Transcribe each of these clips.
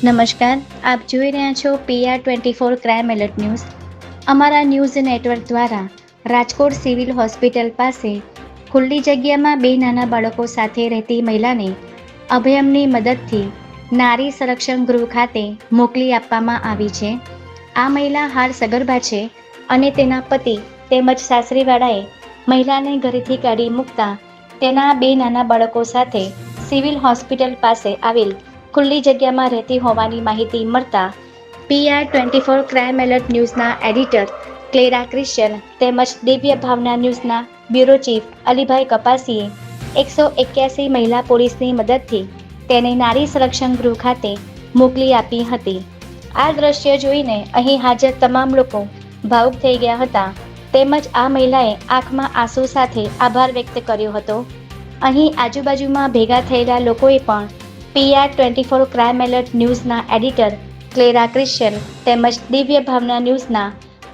નમસ્કાર, આપ જોઈ રહ્યા છો PR24 ક્રાઇમ એલર્ટ ન્યૂઝ. અમારા ન્યૂઝ નેટવર્ક દ્વારા રાજકોટ સિવિલ હોસ્પિટલ પાસે ખુલ્લી જગ્યામાં બે નાના બાળકો સાથે રહેતી મહિલાને અભયમની મદદથી નારી સંરક્ષણ ગૃહ ખાતે મોકલી આપવામાં આવી છે. આ મહિલા હાલ સગર્ભા છે અને તેના પતિ તેમજ સાસરીવાળાએ મહિલાને ઘરેથી કાઢી મૂકતા તેના બે નાના બાળકો સાથે સિવિલ હોસ્પિટલ પાસે આવેલ ખુલ્લી જગ્યામાં રહેતી હોવાની માહિતી મળતા PR24 ક્રાઇમ એલર્ટ ન્યૂઝના એડિટર ક્લેરા ક્રિશ્ચન તેમજ દિવ્ય ભાવના ન્યૂઝના બ્યુરો ચીફ અલીભાઈ કપાસીએ 181 મહિલા પોલીસની મદદથી તેને નારી સંરક્ષણ ગૃહ ખાતે મોકલી આપી હતી. આ દ્રશ્ય જોઈને અહીં હાજર તમામ લોકો ભાવુક થઈ ગયા હતા તેમજ આ મહિલાએ આંખમાં આંસુ સાથે આભાર વ્યક્ત કર્યો હતો. અહીં આજુબાજુમાં ભેગા થયેલા લોકોએ પણ PR24 ક્રાઇમ એલર્ટ ન્યૂઝના એડિટર ક્લેરા ક્રિશ્ચન તેમજ દિવ્ય ભાવના ન્યૂઝના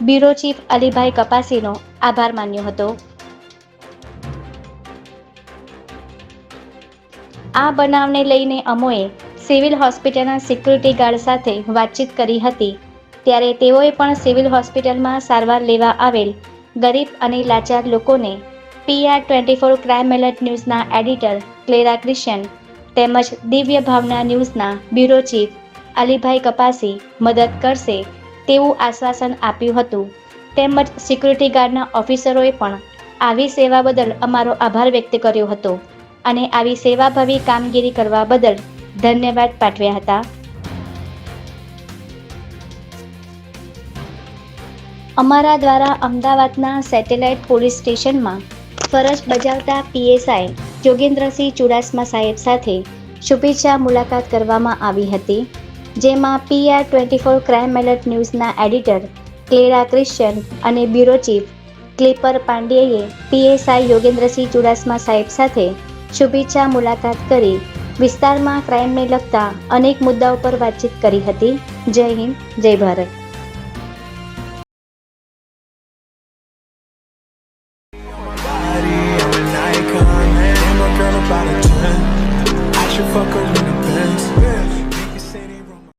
બ્યુરો ચીફ અલીભાઈ કપાસીનો આભાર માન્યો હતો. આ બનાવને લઈને અમોએ સિવિલ હોસ્પિટલના સિક્યુરિટી ગાર્ડ સાથે વાતચીત કરી હતી ત્યારે તેઓએ પણ સિવિલ હોસ્પિટલમાં સારવાર લેવા આવેલ ગરીબ અને લાચાર લોકોને PR24 ક્રાઇમ એલર્ટ ન્યૂઝના એડિટર ક્લેરા ક્રિશ્ચન તેમજ દિવ્ય ભાવના ન્યૂઝના બ્યુરો ચીફ અલીભાઈ કપાસી મદદ કરશે તેવું આશ્વાસન આપ્યું હતું તેમજ સિક્યુરિટી ગાર્ડના ઓફિસરોએ પણ આવી સેવા બદલ અમારો આભાર વ્યક્ત કર્યો હતો અને આવી સેવાભાવી કામગીરી કરવા બદલ ધન્યવાદ પાઠવ્યા હતા. અમારા દ્વારા અમદાવાદના સેટેલાઇટ પોલીસ સ્ટેશનમાં ફરજ બજાવતા PSI જોગેન્દ્રસિંહ ચુડાસમા સાહેબ સાથે શુભેચ્છા મુલાકાત કરવામાં આવી હતી જેમાં PR24 ક્રાઇમ એલર્ટ ન્યૂઝના એડિટર ક્લેરા ક્રિશ્ચન અને બ્યુરો ચીફ ક્લિપર પાંડેએ PSI યોગેન્દ્રસિંહ ચુડાસમા સાહેબ સાથે શુભેચ્છા મુલાકાત કરી વિસ્તારમાં ક્રાઇમને લગતા અનેક મુદ્દાઓ પર વાતચીત કરી હતી. જય હિન્દ, જય ભારત.